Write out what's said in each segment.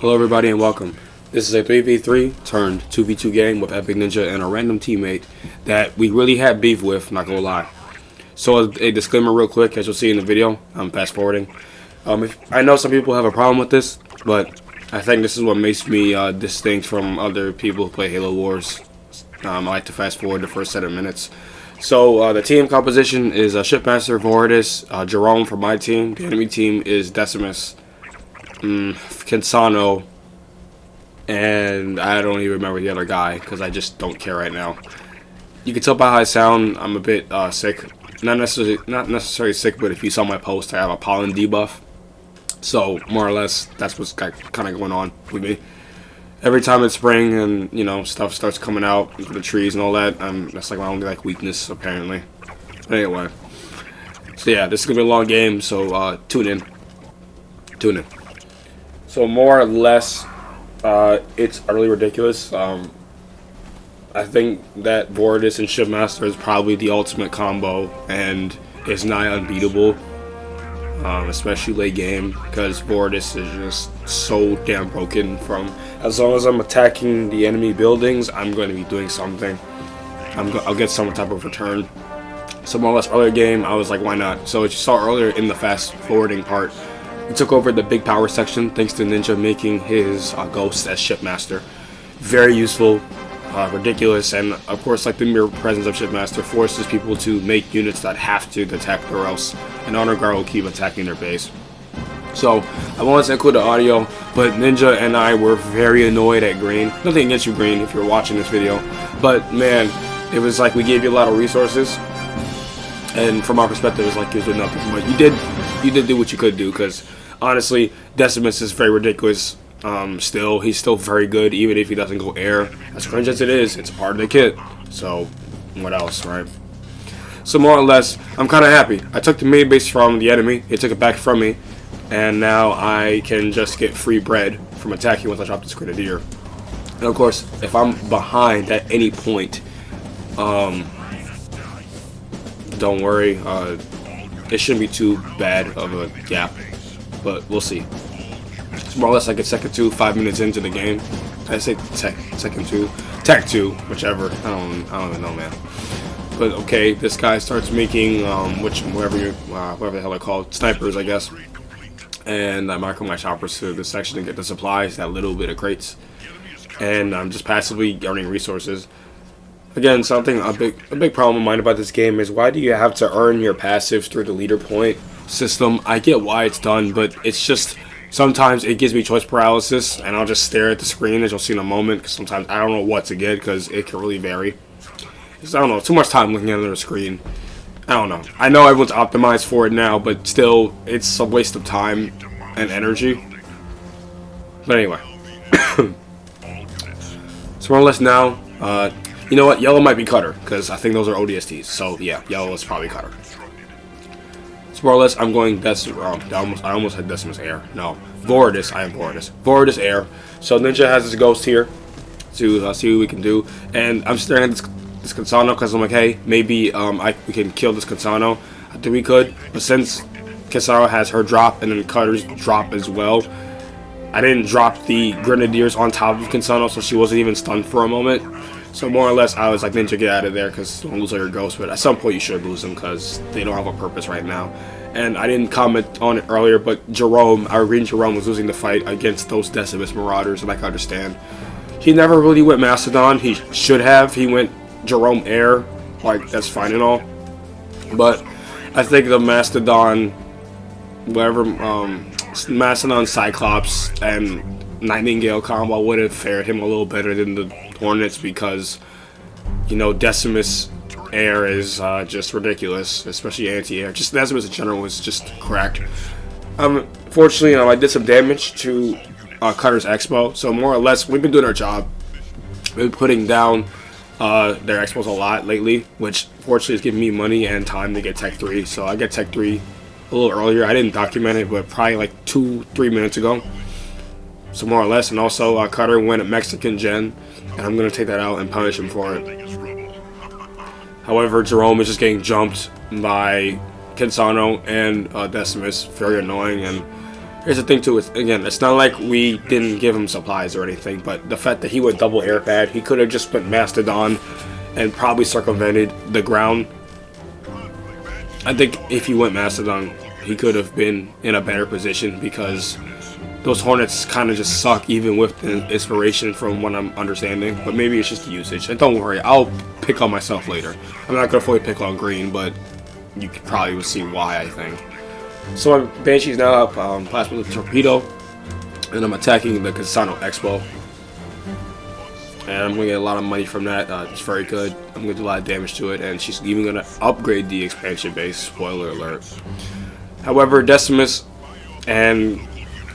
Hello everybody and welcome. This is a 3v3 turned 2v2 game with Epic Ninja and a random teammate that we really had beef with, not gonna lie. So a disclaimer real quick, as you'll see in the video, I'm fast forwarding. I know some people have a problem with this, but I think this is what makes me distinct from other people who play Halo Wars. I like to fast forward the first set of minutes. So the team composition is Shipmaster, Voridis, Jerome from my team. The enemy team is Decimus, Cansano, and I don't even remember the other guy because I just don't care right now. You can tell by how I sound, I'm a bit sick. Not necessarily sick, but if you saw my post, I have a pollen debuff. So more or less, that's what's kind of going on with me. Every time it's spring and stuff starts coming out, the trees and all that, that's like my only weakness apparently. But anyway, so yeah, this is gonna be a long game, so tune in. So more or less, it's utterly ridiculous. I think that Voridis and Shipmaster is probably the ultimate combo and is nigh unbeatable, especially late game, because Voridis is just so damn broken. As long as I'm attacking the enemy buildings, I'm going to be doing something. I'll get some type of return. So more or less earlier game, I was like, why not? So as you saw earlier in the fast forwarding part, we took over the big power section thanks to Ninja making his ghost as Shipmaster. Very useful. Ridiculous, and of course, like the mere presence of Shipmaster forces people to make units that have to attack, or else an honor guard will keep attacking their base. So I wanted to include the audio, but Ninja and I were very annoyed at Green. Nothing against you, Green, if you're watching this video, but man, it was like we gave you a lot of resources, and from our perspective, it was like you did nothing. But you did do what you could do, because honestly, Decimus is very ridiculous. He's still very good, even if he doesn't go air. As cringe as it is, it's part of the kit. So, what else, right? So more or less, I'm kind of happy. I took the main base from the enemy. They took it back from me. And now I can just get free bread from attacking once I drop this Grenadier. And of course, if I'm behind at any point, don't worry. It shouldn't be too bad of a gap. But we'll see. More or less like a second 2, 5 minutes into the game. I say second 2, tech 2, whichever. I don't even know, man. But okay, this guy starts making whatever the hell they're called, snipers, I guess. And I mark my choppers to this section to get the supplies, that little bit of crates, and I'm just passively earning resources. Again, a big problem of mine about this game is, why do you have to earn your passives through the leader point system? I get why it's done, but it's just, sometimes it gives me choice paralysis, and I'll just stare at the screen, as you'll see in a moment, because sometimes I don't know what to get, because it can really vary. I don't know, too much time looking at the screen. I don't know. I know everyone's optimized for it now, but still, it's a waste of time and energy. But anyway. So more or less now, you know what, yellow might be Cutter, because I think those are ODSTs, so yeah, yellow is probably Cutter. So more or less, I'm going I almost had Decimus Air. No, Voridis. I am Voridis. Voridis Air. So Ninja has his ghost here to see what we can do, and I'm staring at this Cansano because I'm like, hey, maybe we can kill this Cansano. I think we could, but since Cansano has her drop and then Cutter's drop as well, I didn't drop the Grenadiers on top of Cansano, so she wasn't even stunned for a moment. So more or less, I was like, Ninja, get out of there, because don't lose all your ghosts. But at some point, you should lose them, because they don't have a purpose right now. And I didn't comment on it earlier, but Jerome, our green Jerome, was losing the fight against those Decimus Marauders, and I can understand. He never really went Mastodon. He should have. He went Jerome Air. Like, that's fine and all. But I think the Mastodon, Mastodon Cyclops and Nightingale combo would have fared him a little better than the Hornets, because Decimus Air is just ridiculous, especially anti-air. Just Decimus in general was just cracked. Fortunately, I did some damage to Cutter's Expo, so more or less we've been doing our job. We've been putting down their Expos a lot lately, which fortunately is giving me money and time to get Tech 3. So I get Tech 3 a little earlier. I didn't document it, but probably like 2-3 minutes ago. So more or less, and also Cutter went a Mexican gen, and I'm going to take that out and punish him for it. However, Jerome is just getting jumped by Cansano and Decimus, very annoying, and Here's the thing too, again, it's not like we didn't give him supplies or anything, but the fact that he went double air pad, he could have just put Mastodon and probably circumvented the ground. I think if he went Mastodon, he could have been in a better position, because those Hornets kind of just suck even with the inspiration from what I'm understanding. But maybe it's just the usage. And don't worry, I'll pick on myself later. I'm not going to fully pick on green, but you probably will see why, I think. So my Banshee's now up Plasma Torpedo, and I'm attacking the Cansano Expo. And I'm going to get a lot of money from that. It's very good. I'm going to do a lot of damage to it, and she's even going to upgrade the expansion base. Spoiler alert. However, Decimus and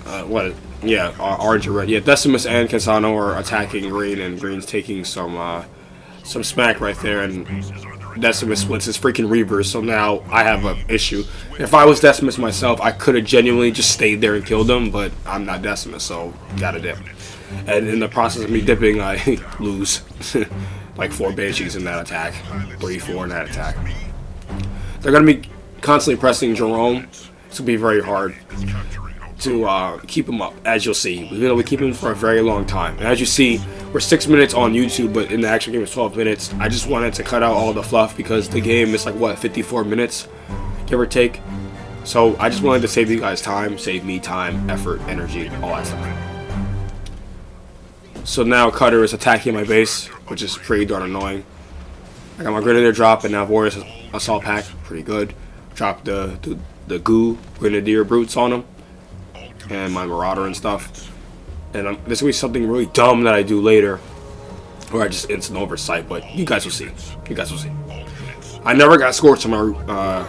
orange or red. Yeah, Decimus and Cansano are attacking green, and green's taking some smack right there, and Decimus splits his freaking Reavers, so now I have an issue. If I was Decimus myself, I could have genuinely just stayed there and killed him, but I'm not Decimus, so gotta dip. And in the process of me dipping, I lose like 4 Banshees in that attack, 3, 4 in that attack. They're gonna be constantly pressing Jerome. It's gonna be very hard to keep him up, as you'll see. We keep him for a very long time. And as you see, we're 6 minutes on YouTube, but in the actual game it's 12 minutes. I just wanted to cut out all the fluff because the game is like, what, 54 minutes, give or take. So I just wanted to save you guys time, save me time, effort, energy, all that stuff. So now Cutter is attacking my base, which is pretty darn annoying. I got my Grenadier drop, and now Warriors Assault Pack, pretty good. Drop the goo Grenadier Brutes on him, and my Marauder and stuff. And this will be something really dumb that I do later, or it's an oversight, but you guys will see. You guys will see. I never got Scorch on my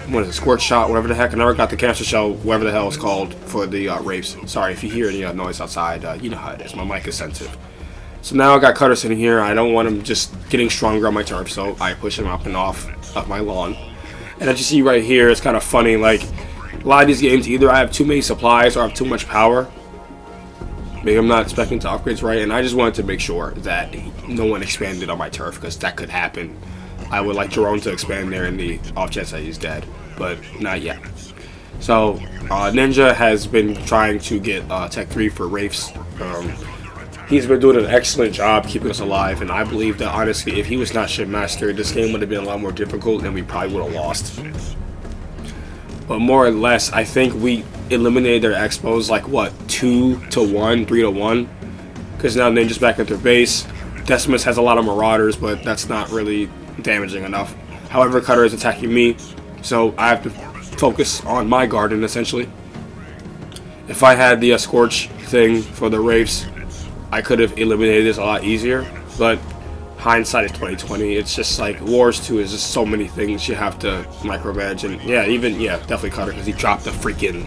what is it, Scorch Shot, whatever the heck. I never got the Cancer Shell, whatever the hell it's called, for the Wraiths. Sorry if you hear any noise outside. You know how it is. My mic is sensitive. So now I got Cutter sitting here. I don't want him just getting stronger on my turf, so I push him up and off of my lawn. And as you see right here, it's kind of funny. Like, a lot of these games, either I have too many supplies or I have too much power. Maybe I'm not expecting to upgrades right, and I just wanted to make sure that no one expanded on my turf, because that could happen. I would like Jerome to expand there in the off chance that he's dead, but not yet. So Ninja has been trying to get Tech 3 for Wraiths. He's been doing an excellent job keeping us alive, and I believe that honestly, if he was not Shipmaster, this game would have been a lot more difficult and we probably would have lost. But more or less, I think we eliminated their expos like, what, 2-1, 3-1? Because now Ninja's back at their base. Decimus has a lot of Marauders, but that's not really damaging enough. However, Cutter is attacking me, so I have to focus on my garden, essentially. If I had the Scorch thing for the Wraiths, I could have eliminated this a lot easier, but hindsight is 2020. It's just like Wars 2 is just so many things you have to micromanage, and definitely Cutter, because he dropped the freaking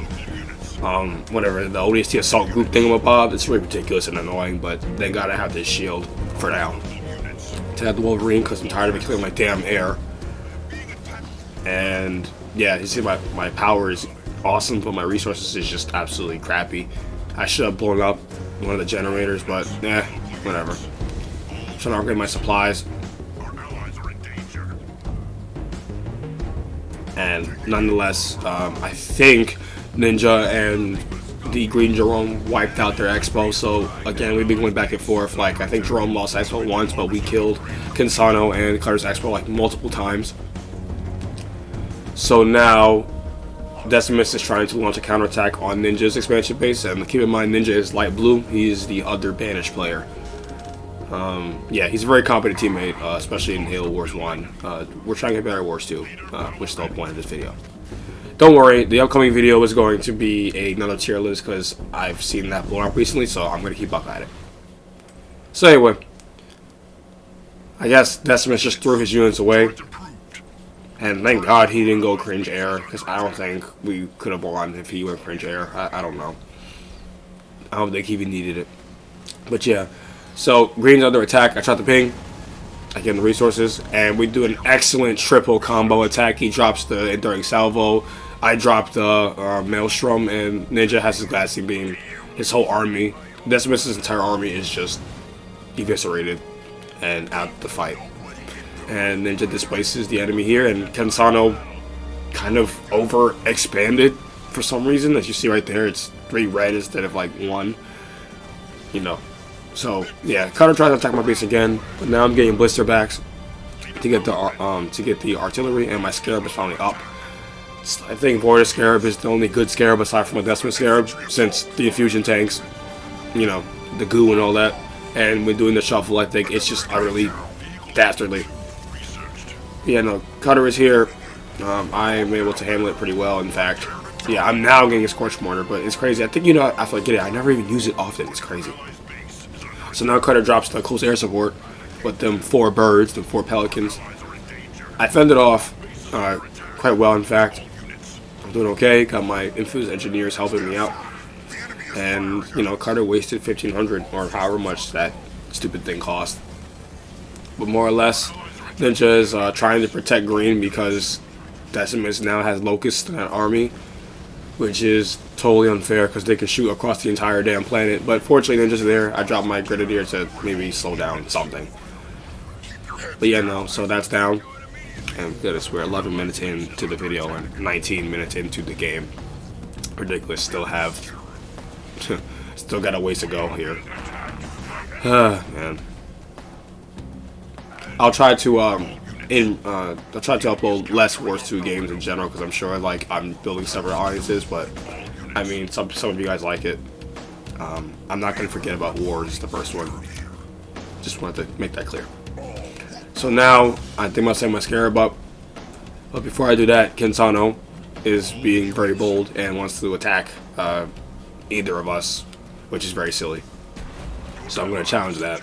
whatever, the ODST assault group thingamabob. It's really ridiculous and annoying, but thank God I have this shield for now to have the Wolverine, because I'm tired of it killing my damn air. And yeah, you see my power is awesome, but my resources is just absolutely crappy. I should have blown up one of the generators, but whatever. I'm trying to upgrade my supplies. And nonetheless, I think Ninja and the Green Jerome wiped out their expo. So again, we've been going back and forth. Like, I think Jerome lost expo once, but we killed Cansano and Cutter's expo like multiple times. So now Decimus is trying to launch a counterattack on Ninja's expansion base, and keep in mind Ninja is light blue. He is the other banished player. Yeah, he's a very competent teammate, especially in Halo Wars 1. We're trying to get better at Wars 2, which is the whole point of this video. Don't worry, the upcoming video is going to be another tier list, because I've seen that blown up recently, so I'm going to keep up at it. So anyway, I guess Decimus just threw his units away. And thank God he didn't go cringe air, because I don't think we could have won if he went cringe air. I don't know. I don't think he even needed it. But yeah, so Green's under attack. I tried to ping. I get the resources, and we do an excellent triple combo attack. He drops the Enduring Salvo. I drop the Maelstrom, and Ninja has his Glassing Beam. His whole army, Decimus' entire army, is just eviscerated and out the fight. And Ninja displaces the enemy here, and Cansano kind of over-expanded for some reason, as you see right there, it's 3 red instead of like 1. You know. So yeah, Cutter tries to attack my base again, but now I'm getting blister backs to get the artillery, and my Scarab is finally up. I think Vortis Scarab is the only good Scarab aside from a Decimus Scarab, since the infusion tanks, you know, the goo and all that. And when doing the shuffle, I think it's just utterly dastardly. Yeah, no, Cutter is here. I am able to handle it pretty well, in fact. Yeah, I'm now getting a Scorch Mortar, but it's crazy. I think, you know, I forget it. I never even use it often. It's crazy. So now Cutter drops the close air support with them 4 birds, them 4 pelicans. I fended off quite well, in fact. I'm doing okay. Got my infused engineers helping me out. And, you know, Cutter wasted 1,500 or however much that stupid thing cost. But more or less, Ninja is trying to protect green because Decimus now has Locusts in that army, which is totally unfair because they can shoot across the entire damn planet. But fortunately, Ninja's there. I dropped my Grenadier to maybe slow down something. But yeah, no, so that's down. And goodness, we're 11 minutes into the video and 19 minutes into the game. Ridiculous. Still got a ways to go here. Man. I'll try to upload less Wars 2 games in general because I'm sure like I'm building several audiences, but I mean some of you guys like it. I'm not gonna forget about Wars, the first one. Just wanted to make that clear. So now I think I'll set my Scarab up, but before I do that, Kensano is being very bold and wants to attack either of us, which is very silly. So I'm going to challenge that.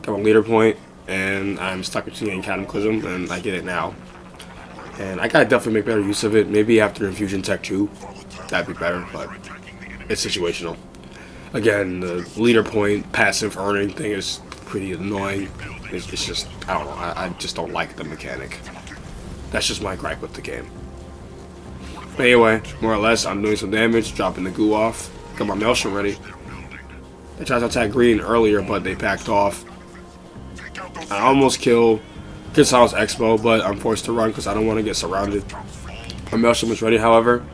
Got my leader point, and I'm stuck between Cataclysm, and I get it now. And I gotta definitely make better use of it. Maybe after Infusion Tech 2, that'd be better, but it's situational. Again, the leader point passive earning thing is pretty annoying. It's just, I don't know, I just don't like the mechanic. That's just my gripe with the game. But anyway, more or less, I'm doing some damage, dropping the goo off. Got my Maelstrom ready. They tried to attack green earlier, but they backed off. I almost killed Kensano's Expo, but I'm forced to run because I don't want to get surrounded. My Maelstrom is ready, however.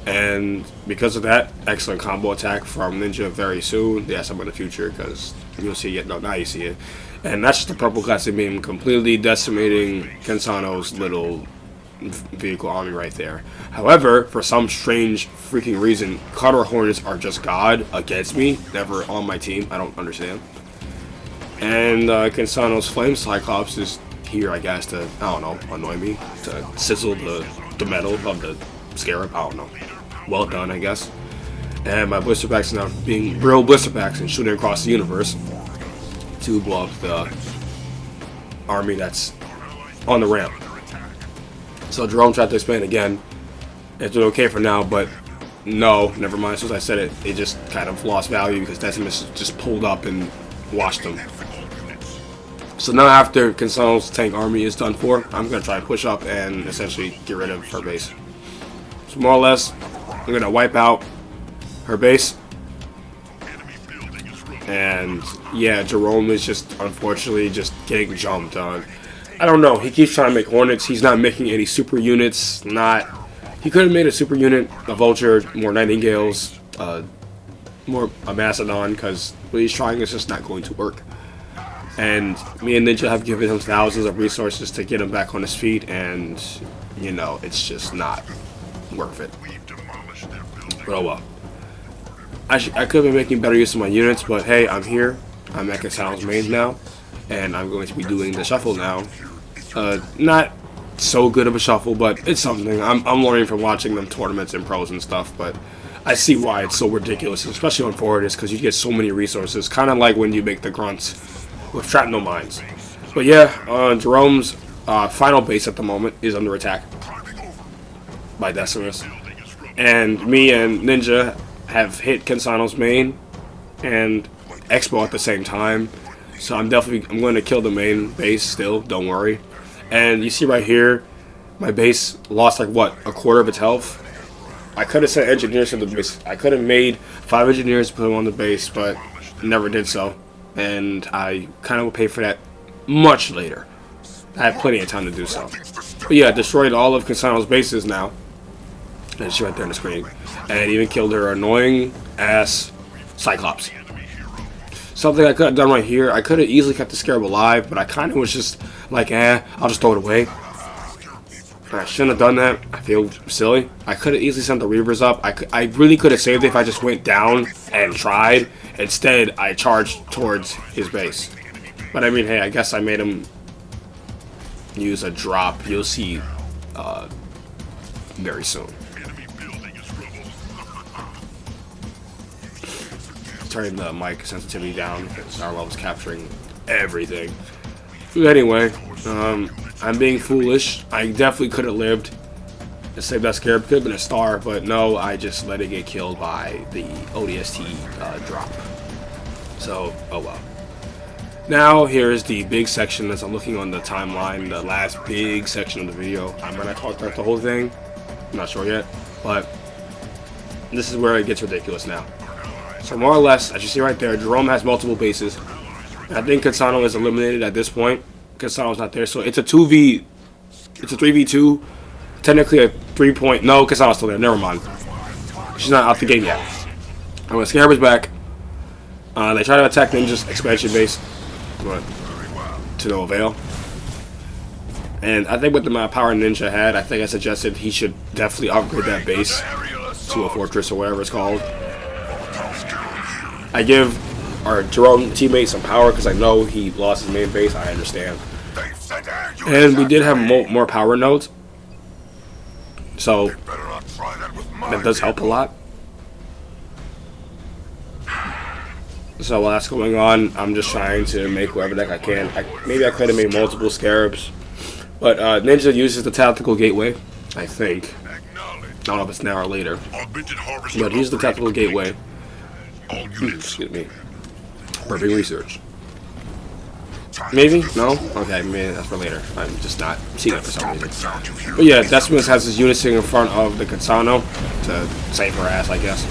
And because of that, excellent combo attack from Ninja very soon. Yes, I'm in the future because you'll see it. No, now you see it. And that's just the purple classic beam completely decimating Kensano's little vehicle army right there. However, for some strange freaking reason, Cutter Hornets are just God against me, never on my team. I don't understand. And Kensano's Flame Cyclops is here, I guess, to, I don't know, annoy me, to sizzle the metal of the Scarab. I don't know. Well done, I guess. And my blisterbacks now being real blisterbacks and shooting across the universe to blow up the army that's on the ramp. So Jerome tried to expand again. It's doing okay for now, but no, never mind. As soon as I said it, it just kind of lost value because Decimus just pulled up and washed them. So now after Kensano's tank army is done for, I'm going to try and push up and essentially get rid of her base. So more or less, I'm going to wipe out her base. And yeah, Jerome is just unfortunately just getting jumped on. I don't know, he keeps trying to make Hornets. He's not making any super units. He could have made a super unit, a Vulture, more Nightingales, more a Macedon, because what he's trying is just not going to work. And me and Ninja have given him thousands of resources to get him back on his feet, and you know, it's just not worth it. But oh well. I could have been making better use of my units, but hey, I'm here. I'm at Kensano's mains now, and I'm going to be doing the shuffle now. Not so good of a shuffle, but it's something. I'm learning from watching them tournaments and pros and stuff, but I see why it's so ridiculous, especially on Fortis, because you get so many resources, kind of like when you make the grunts with shrapnel mines. But yeah, Jerome's final base at the moment is under attack by Decimus, and me and Ninja have hit Kensano's main and Expo at the same time, so I'm going to kill the main base still, don't worry. And you see right here, my base lost like what, a quarter of its health. I could have sent engineers to the base. I could have made 5 engineers to put them on the base, but never did so, and I kind of will pay for that much later. I had plenty of time to do so. But yeah, destroyed all of Kensano's bases now. And she's right there on the screen. And even killed her annoying ass Cyclops. Something I could have done right here. I could have easily kept the Scarab alive, but I kind of was just like, I'll just throw it away. I shouldn't have done that. I feel silly. I could have easily sent the Reavers up. I really could have saved it if I just went down and tried. Instead, I charged towards his base. But I mean, hey, I guess I made him use a drop. You'll see very soon. Turning the mic sensitivity down because Narwhal capturing everything. But anyway, I'm being foolish. I definitely could have lived and saved that Scarab. Could have been a star, but no, I just let it get killed by the ODST drop. So, oh well. Now, here's the big section as I'm looking on the timeline, the last big section of the video. I'm going to talk about the whole thing. I'm not sure yet, but this is where it gets ridiculous now. So more or less, as you see right there, Jerome has multiple bases. I think Cassano is eliminated at this point. Cassano's not there, so it's a 3v2. Technically a 3 point. No, Cassano's still there. Never mind. She's not out the game yet. And when Scarab is back, they try to attack Ninja's expansion base, but to no avail. And I think with the amount of power Ninja had, I think I suggested he should definitely upgrade that base to a fortress or whatever it's called. I give our Jerome teammate some power because I know he lost his main base. I understand. And we did have more power nodes, so that does help a lot. So while that's going on, I'm just trying to make whatever deck I can. Maybe I could have made multiple Scarabs, but Ninja uses the tactical gateway, I think. I don't know if it's now or later, but he's the tactical gateway. Excuse me. Perfect research. Maybe? No? Okay, maybe that's for later. I'm just not seeing it for some reason. But yeah, Decimus has his unit sitting in front of the Cassano to save her ass, I guess.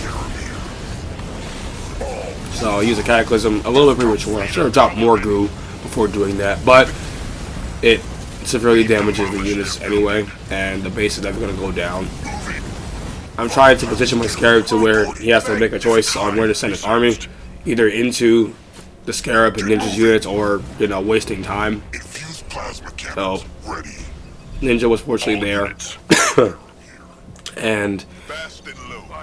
So I'll use a Cataclysm. A little bit premature. I should have dropped more goo before doing that, but it severely damages the units anyway, and the base is never going to go down. I'm trying to position my Scarab to where he has to make a choice on where to send his army, either into the Scarab and Ninja's units or, you know, wasting time. So, Ninja was fortunately there. And,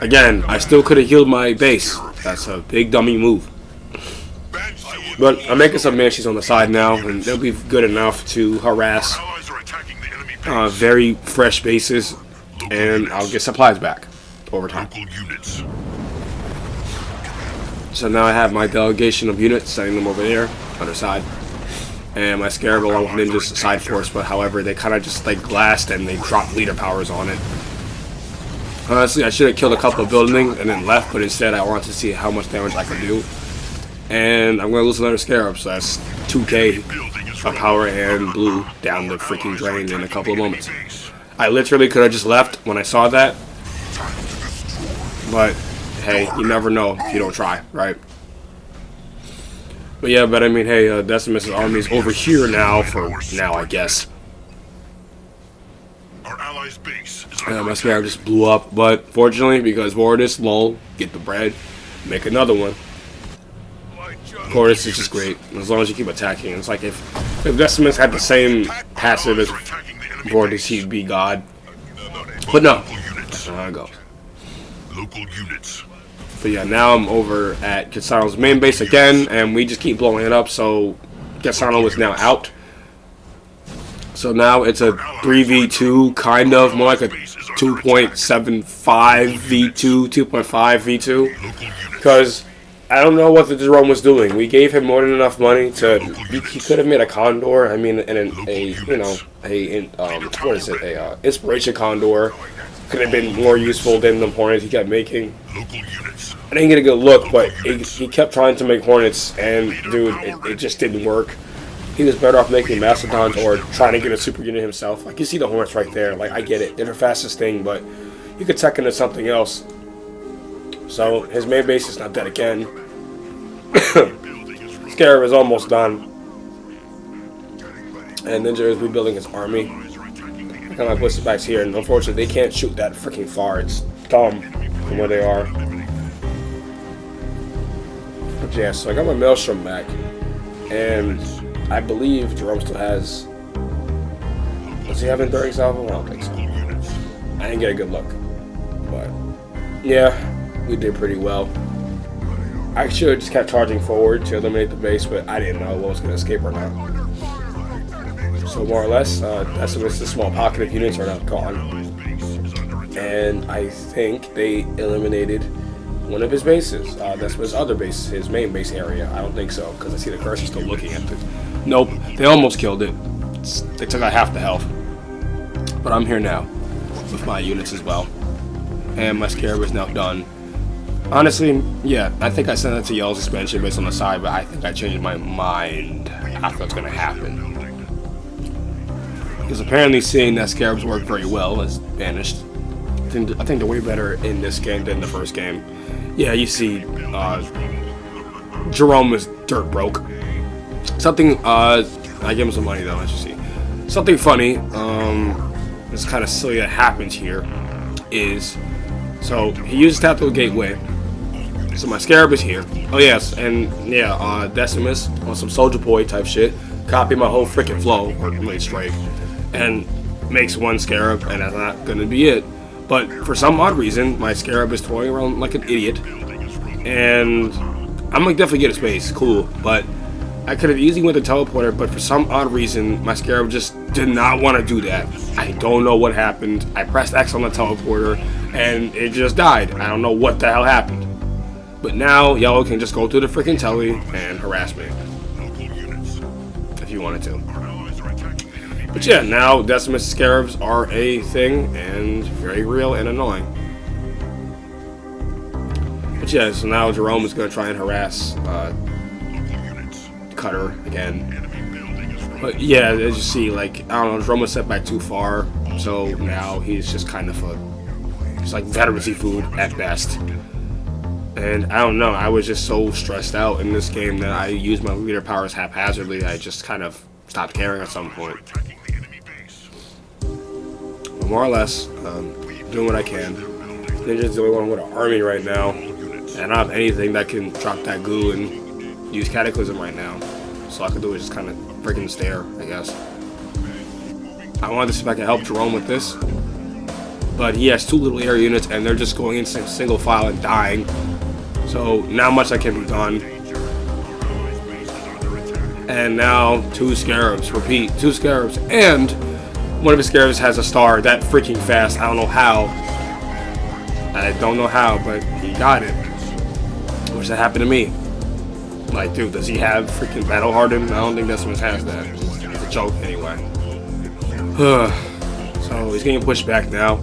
again, I still could have healed my base. That's a big dummy move. But I'm making some Banshees on the side now, and they'll be good enough to harass very fresh bases. And I'll get supplies back over time. So now I have my delegation of units, sending them over there, other side. And my Scarab along with Ninja's side force, but however, they kind of just like glassed and they dropped leader powers on it. Honestly, I should have killed a couple of buildings and then left, but instead I wanted to see how much damage I could do. And I'm going to lose another Scarab, so that's 2k of power and blue down the freaking drain in a couple of moments. I literally could have just left when I saw that, but hey, you never know if you don't try, right? But yeah, but I mean, hey, Decimus' army is over here now for now, I guess. My Scarab just blew up, but fortunately, because Vortis, lol, get the bread, make another one. Vortis is just great, as long as you keep attacking. It's like if Decimus had the same passive as Vortis, he'd be God. But no, that's not how it goes. But yeah, now I'm over at Cassano's main base again, and we just keep blowing it up, so Cassano is now out. So now it's a 3v2, kind of, more like a 2.75 v2, 2.5 v2. Because I don't know what the Jerome was doing. We gave him more than enough money to. He could have made a Condor. I mean, and what is it? A Inspiration Condor could have been more useful than the Hornets he kept making. I didn't get a good look, but he kept trying to make Hornets, and dude, it just didn't work. He was better off making Mastodons or trying to get a super unit himself. Like, you see the Hornets right there. Like, I get it. They're the fastest thing, but you could tech into something else. So, his main base is not dead again. Scarab is almost done. And Ninja is rebuilding his army. Got my blister backs here, and unfortunately they can't shoot that freaking far. It's dumb from where they are. But yeah, so I got my Maelstrom back, and I believe Jerome still has. Does he have Enduring Salvo? I don't think so. I didn't get a good look, but yeah, we did pretty well. I should have just kept charging forward to eliminate the base, but I didn't know what was going to escape or not. So more or less, Decimus' small pocket of units are now gone. And I think they eliminated one of his bases. Decimus' other base, his main base area. I don't think so, because I see the cursor still looking at it. Nope, they almost killed it. They took out half the health. But I'm here now, with my units as well. And my Scarab is now done. Honestly, yeah, I think I sent it to Yellow's expansion based on the side, but I think I changed my mind after what's going to happen. Because apparently seeing that Scarabs work very well is banished. I think they're way better in this game than the first game. Yeah, you see, Jerome is dirt broke. Something, I gave him some money though, as you see. Something funny, it's kind of silly that happens here, is, so he uses Tactical Gateway. So my Scarab is here. Oh yes, and yeah, Decimus on some Soldier Boy type shit, copy my whole freaking flow, or Blade Strike, and makes one Scarab, and that's not gonna be it. But for some odd reason, my Scarab is toying around like an idiot, and I'm like definitely get a space, cool, but I could have easily went to teleporter, but for some odd reason, my Scarab just did not want to do that. I don't know what happened. I pressed X on the teleporter, and it just died. I don't know what the hell happened. But now, Yellow can just go through the freaking telly and harass me. If you wanted to. But yeah, now Decimus Scarabs are a thing, and very real and annoying. But yeah, so now Jerome is going to try and harass Cutter again. But yeah, as you see, like, I don't know, Jerome was set back too far, so now he's just kind of it's like veterancy food at best. And I don't know, I was just so stressed out in this game that I used my leader powers haphazardly. I just kind of stopped caring at some point. But more or less, doing what I can. Ninja's the only one with an army right now, and I don't have anything that can drop that goo and use Cataclysm right now. So all I can do is just kind of freaking stare, I guess. I wanted to see if I could help Jerome with this, but he has two little air units and they're just going in single file and dying. So not much that can be done. And now two Scarabs, repeat, two Scarabs, and one of his Scarabs has a star that freaking fast. I don't know how. I don't know how, but he got it. I wish that happened to me. Like, dude, does he have freaking Battle Hardened? I don't think Decimus has that. It's a joke anyway. So he's getting pushed back now.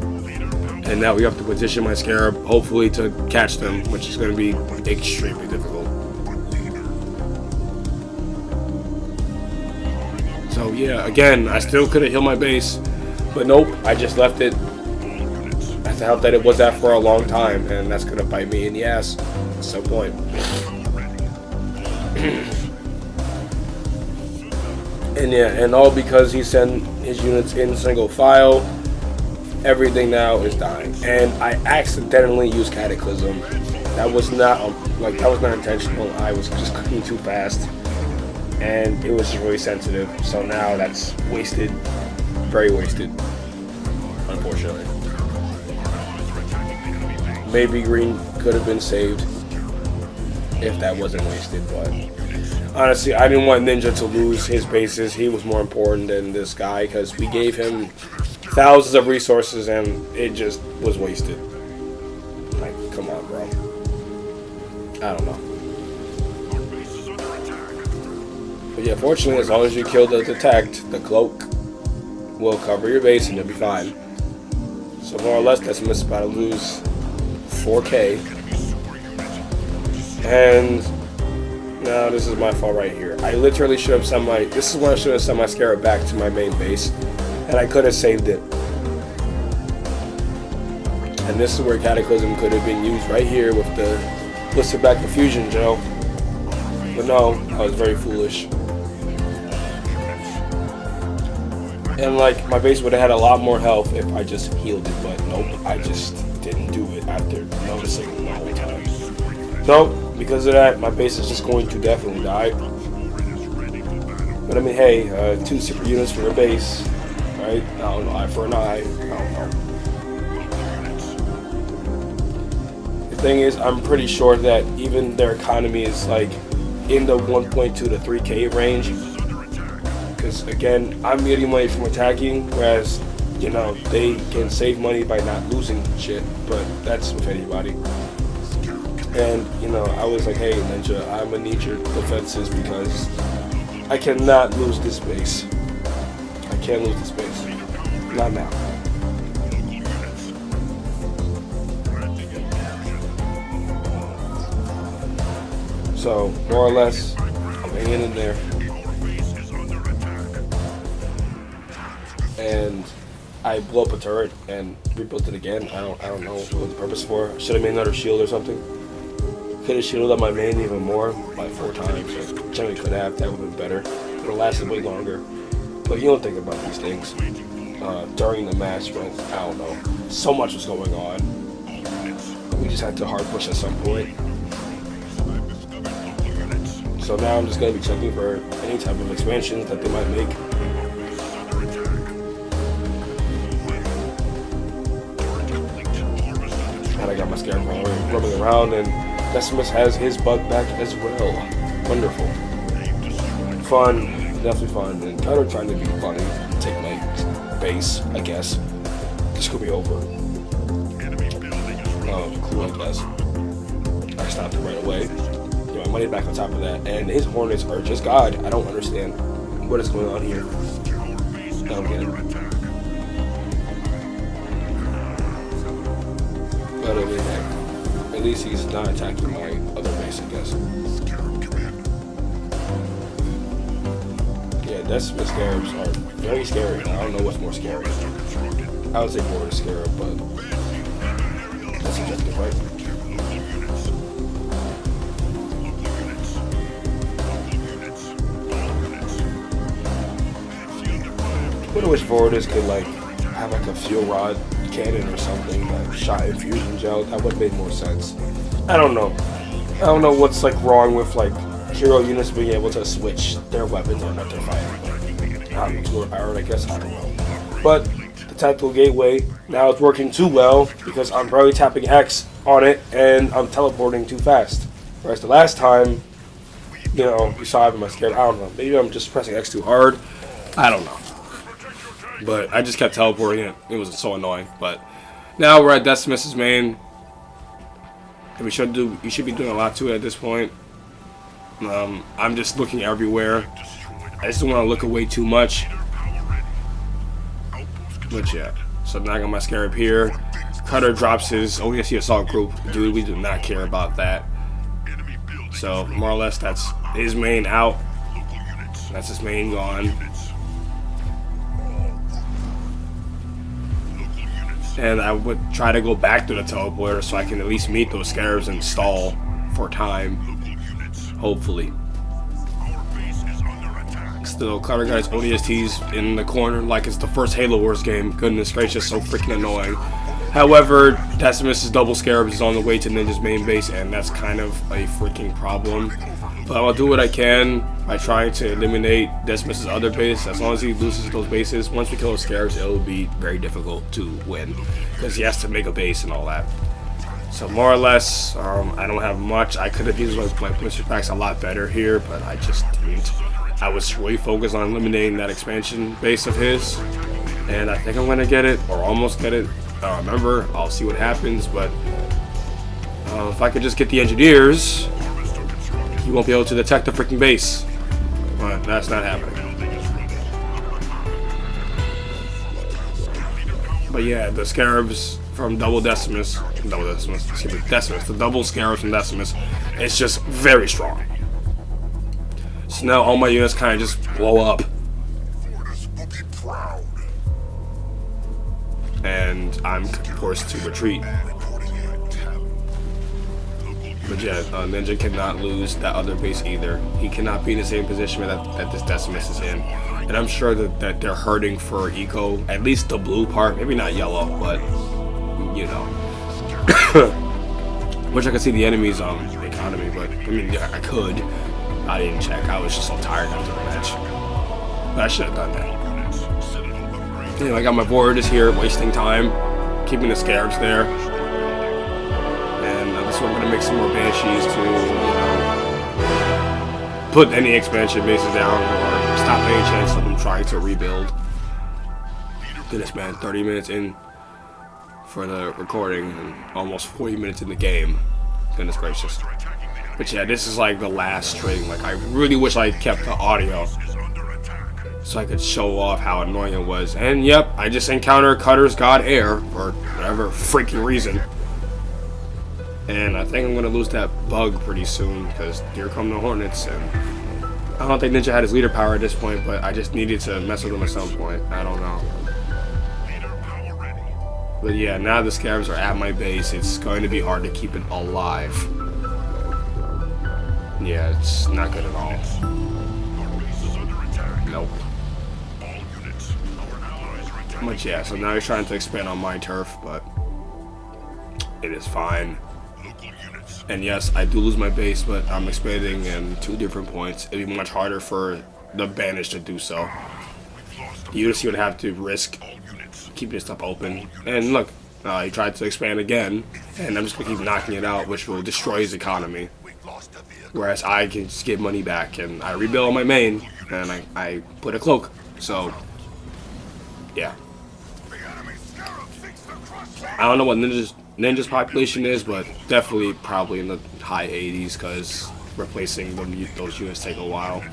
And now we have to position my Scarab, hopefully to catch them, which is going to be extremely difficult. So yeah, again, I still could have healed my base, but nope, I just left it. I have to hope that it was that for a long time, and that's going to bite me in the ass at some point. And yeah, and all because he sent his units in single file. Everything now is dying, and I accidentally used Cataclysm. That was not that was not intentional. I was just clicking too fast, and it was just really sensitive. So now that's wasted, very wasted, unfortunately. Maybe green could have been saved if that wasn't wasted, but honestly, I didn't want Ninja to lose his bases. He was more important than this guy because we gave him thousands of resources and it just was wasted. Like, come on, bro. I don't know. But yeah, fortunately, as long as you kill the detect, the cloak will cover your base and you'll be fine. So more or less, Decimus about to lose 4K. And now this is my fault right here. I literally should have sent my. This is when I should have sent my Scarab back to my main base. And I could have saved it. And this is where Cataclysm could have been used right here with the Blister Back Confusion Gel. But no, I was very foolish. And like my base would have had a lot more health if I just healed it, but nope, I just didn't do it after noticing the whole time. So because of that, my base is just going to definitely die. But I mean, hey, 2 super units for a base, right? I don't know, eye for an eye. I don't know. The thing is, I'm pretty sure that even their economy is like in the 1.2 to 3K range. Because again, I'm getting money from attacking, whereas, you know, they can save money by not losing shit, but that's with anybody. And, you know, I was like, hey, Ninja, I'm gonna need your defenses because I cannot lose this base. I can't lose this base. Not now. So, more or less, I'm hanging in there. And I blew up a turret and rebuilt it again. I don't know what the purpose for. Should have made another shield or something. Could have shielded up my main even more, like 4 times. So generally could have. That would have been better. Would have lasted way longer. But you don't think about these things during the match when, I don't know, so much was going on. We just had to hard push at some point. So now I'm just going to be checking for any type of expansions that they might make. And I got my Scarab roaming around, and Decimus has his bug back as well. Wonderful. Fun. Definitely fun. And kind of trying to be funny. Take my base, I guess. This could be over. Cool, I guess. I stopped it right away. Get my money back on top of that. And his Hornets are just God. I don't understand what is going on here. I don't get it. But I mean, at least he's not attacking my other base, I guess. Yeah, Decimus Scarabs are very scary. I don't know what's more scary. I would say more Scarab, but that's subjective, right? I wish Vortis could like have like a fuel rod cannon or something that shot infusion gel. That would have made more sense. I don't know. I don't know what's like wrong with like hero units being able to switch their weapons on that they're fighting. How it's overpowered, I guess. I don't know. But the tactical gateway now it's working too well because I'm barely tapping X on it and I'm teleporting too fast. Whereas the last time, you know, you saw I was scared. I don't know. Maybe I'm just pressing X too hard. I don't know. But I just kept teleporting it. It was so annoying. But now we're at Decimus's main. And you should be doing a lot to it at this point. I'm just looking everywhere. I just don't want to look away too much. But yeah. So now I got my Scarab here. Cutter drops his OESC assault group. Dude, we do not care about that. So more or less that's his main out. That's his main gone. And I would try to go back to the teleporter so I can at least meet those Scarabs and stall for time. Hopefully. Still, Cutter got his ODSTs in the corner like it's the first Halo Wars game. Goodness gracious, so freaking annoying. However, Decimus's double Scarabs is on the way to Ninja's main base, and that's kind of a freaking problem. But I'll do what I can by trying to eliminate Decimus's other base. As long as he loses those bases, once we kill those Scarabs, it will be very difficult to win. Because he has to make a base and all that. So more or less, I don't have much. I could have used my blister packs a lot better here, but I just didn't. I was really focused on eliminating that expansion base of his. And I think I'm going to get it, or almost get it. I don't remember. I'll see what happens, but if I could just get the engineers, he won't be able to detect the freaking base. But that's not happening. But yeah, the Scarabs from Decimus, the double Scarabs from Decimus, it's just very strong. So now all my units kind of just blow up. And I'm forced to retreat. But yeah, Ninja cannot lose that other base either. He cannot be in the same position that this Decimus is in. and I'm sure that they're hurting for eco, at least the blue part, maybe not yellow, but you know. Wish I could see the enemy's economy, but I mean, yeah, I could. I didn't check. I was just so tired after the match. But I should have done that. Anyway, I got my Voridus here, wasting time, keeping the Scarabs there. And this one I'm gonna make some more Banshees to, put any expansion bases down or stop any chance of them trying to rebuild. Goodness, man, 30 minutes in for the recording and almost 40 minutes in the game. Goodness gracious. But yeah, this is like the last string. Like, I really wish I kept the audio so I could show off how annoying it was. And yep, I just encountered Cutter's God Air for whatever freaking reason. And I think I'm gonna lose that bug pretty soon because here come the Hornets. And I don't think Ninja had his leader power at this point, but I just needed to mess with him at some point. I don't know. But yeah, now the Scarabs are at my base. It's going to be hard to keep it alive. Yeah, it's not good at all. Nope. But yeah, so now he's trying to expand on my turf, but it is fine. And yes, I do lose my base, but I'm expanding in 2 different points. It'd be much harder for the Banish to do so. Unity would have to risk keeping this stuff open. And look, he tried to expand again, and I'm just going to keep knocking it out, which will destroy his economy. Whereas I can just get money back, and I rebuild my main, and I put a cloak. So, yeah. I don't know what Ninja's population is, but definitely probably in the high 80s, because replacing those units take a while.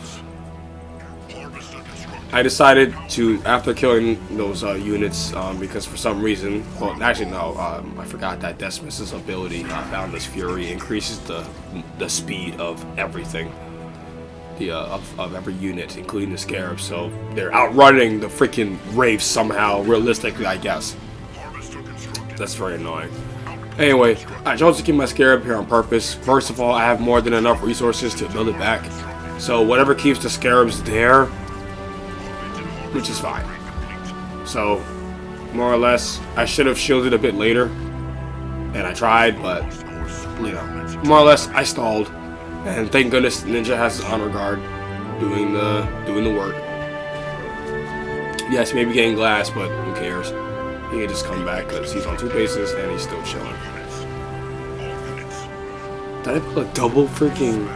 I decided to, after killing those units, because for some reason, well, actually no, I forgot that Decimus's ability, Boundless Fury, increases the speed of everything, of every unit, including the Scarabs. So they're outrunning the freaking Wraiths somehow, realistically, I guess. That's very annoying. Anyway, I chose to keep my Scarab here on purpose. First of all, I have more than enough resources to build it back. So whatever keeps the Scarabs there, which is fine. So, more or less, I should have shielded a bit later, and I tried, but, you know, more or less, I stalled. And thank goodness Ninja has his honor guard doing the work. Yes, maybe getting glass, but who cares? He can just come back because he's on 2 bases and he's still chilling. Did I put a double freaking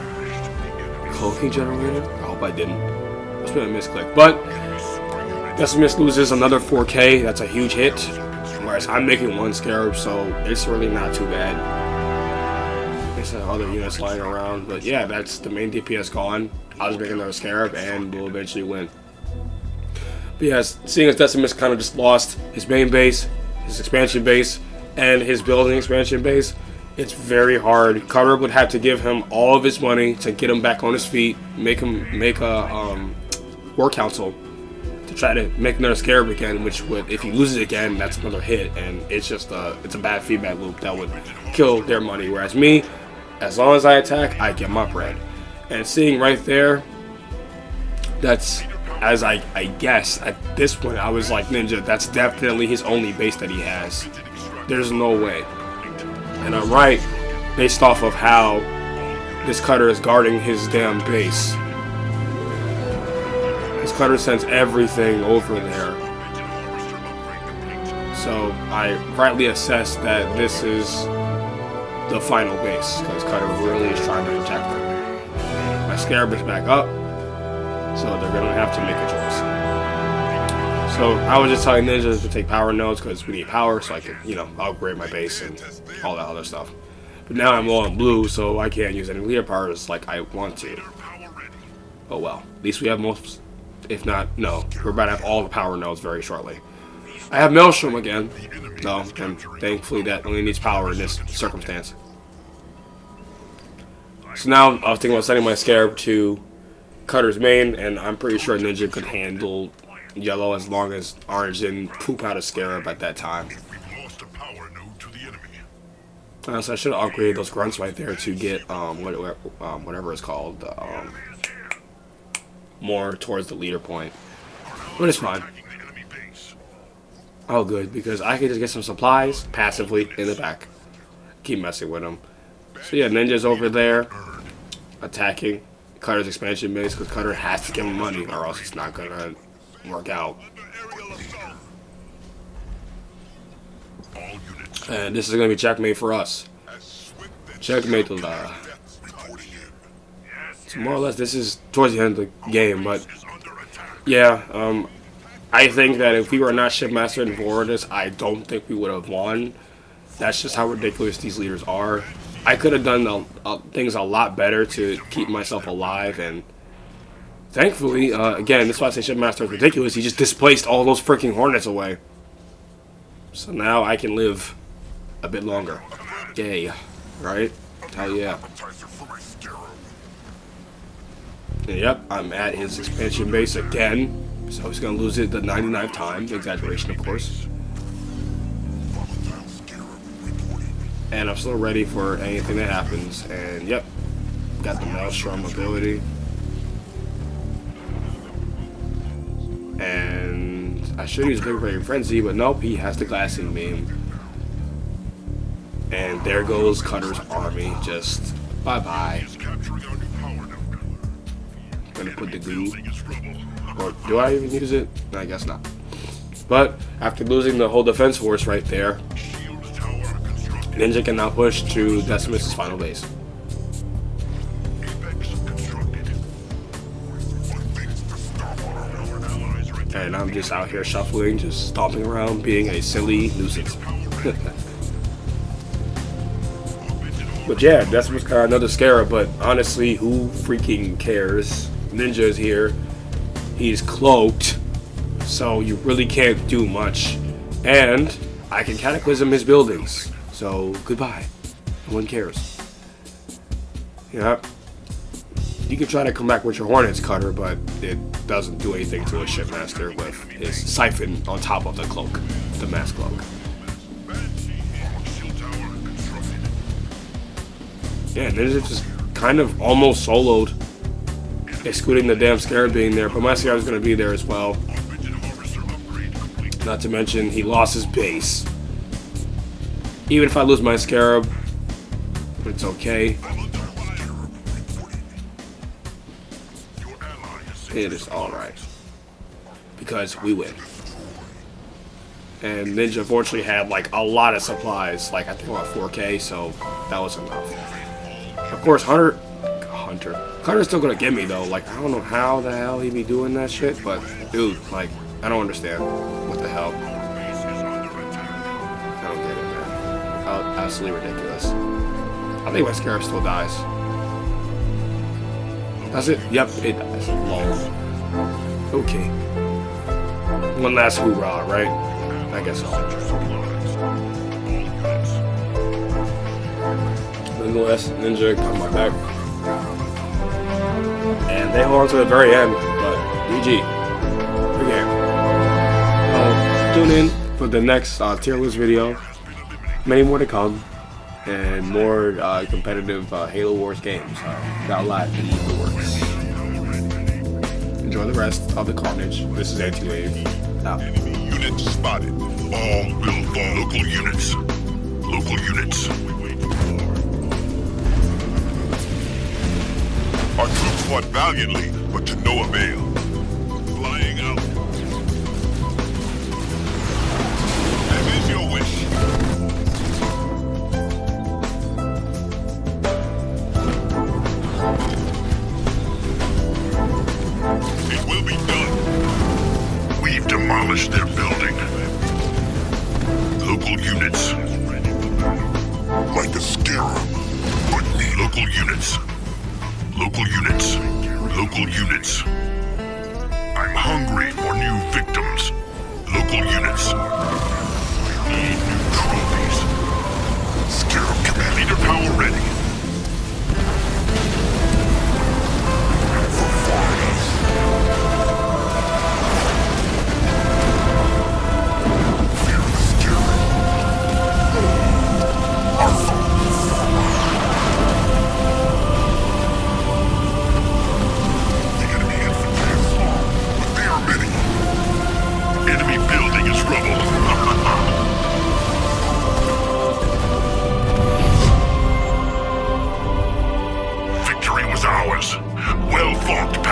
cloaking generator? I hope I didn't. That's been a misclick. But Decimus loses another 4K. That's a huge hit. Whereas I'm making 1 Scarab, so it's really not too bad. There's other units lying around. But yeah, that's the main DPS gone. I was making another Scarab and we'll eventually win. But yes, seeing as Decimus kind of just lost his main base, his expansion base, and his building expansion base, it's very hard. Cutter would have to give him all of his money to get him back on his feet, make a war council to try to make another Scarab again, which would, if he loses again, that's another hit, and it's just it's a bad feedback loop that would kill their money. Whereas me, as long as I attack, I get my bread. And seeing right there, that's, as I guess at this point, I was like, Ninja, that's definitely his only base that he has. There's no way. And I'm right, based off of how this Cutter is guarding his damn base. This Cutter sends everything over there. So I rightly assess that this is the final base, because Cutter really is trying to protect them. My Scarab is back up, so they're going to have to make a choice. So I was just telling Ninja to take power nodes because we need power, so I can, you know, upgrade my base and all that other stuff. But now I'm low on blue, so I can't use any leader powers like I want to. Oh well. At least we have most, if not, no. We're about to have all the power nodes very shortly. I have Maelstrom again, though, and thankfully that only needs power in this circumstance. So now I was thinking about sending my Scarab to Cutter's main, and I'm pretty sure Ninja could handle yellow as long as orange didn't poop out a Scarab at that time. So I should have upgraded those grunts right there to get whatever it's called, more towards the leader point. But it's fine. Oh, good, because I can just get some supplies passively in the back. Keep messing with them. So yeah, Ninja's over there attacking Cutter's expansion base because Cutter has to give him money or else it's not gonna work out. And this is gonna be checkmate for us. Checkmate to so more or less this is towards the end of the game, but yeah, I think that if we were not Shipmaster and Voridus, I don't think we would have won. That's just how ridiculous these leaders are. I could have done things a lot better to keep myself alive, and thankfully, again, that's why I say Shipmaster is ridiculous. He just displaced all those freaking Hornets away. So now I can live a bit longer. Yay. Right? Hell yeah. And yep, I'm at his expansion base again. So he's gonna lose it the 99th time. Exaggeration, of course. And I'm still ready for anything that happens. And yep, got the Maelstrom ability. And I should use Big Brain Frenzy, but nope, he has the Glassing Beam. And there goes Cutter's army. Just bye-bye. Gonna put the goo. Or do I even use it? No, I guess not. But after losing the whole defense force right there, Ninja can now push to Decimus' final base. And I'm just out here shuffling, just stomping around, being a silly nuisance. But yeah, Decimus got another Scarab, but honestly, who freaking cares? Ninja is here. He's cloaked, so you really can't do much. And I can Cataclysm his buildings, so goodbye. No one cares. Yeah. You can try to come back with your Hornets, Cutter, but it doesn't do anything to a Shipmaster with his Siphon on top of the cloak, the mass cloak. Yeah, Ninja just kind of almost soloed, excluding the damn Scarab being there, but my Scarab is going to be there as well. Not to mention, he lost his base. Even if I lose my Scarab, it's okay. It is alright. Because we win. And Ninja unfortunately had like a lot of supplies, like I think about 4K, so that was enough. Of course, Hunter, Cutter's still gonna get me though. Like, I don't know how the hell he be doing that shit, but dude, like, I don't understand. What the hell? I don't get it, man. Absolutely ridiculous. I think my Scarab still dies. Does it? Yep, it does. Lol. Okay. One last hoorah, right? I guess so. Nonetheless, Ninja got my back. And they hold on to the very end, but GG. Good game. Tune in for the next tier list video. Many more to come. And more competitive Halo Wars games. Got a lot in the works. Enjoy the rest of the carnage. This is Anti-Wave. Out. Enemy units spotted. All will fall. Local units. Local units. Our troops fought valiantly, but to no avail. Flying out. As is your wish. It will be done. We've demolished their building. Local units. Like a Scarab, but me. Local units. Local units. Local units. I'm hungry for new victims. Local units. Need new trophies. Scarab command. Leader power ready. defunct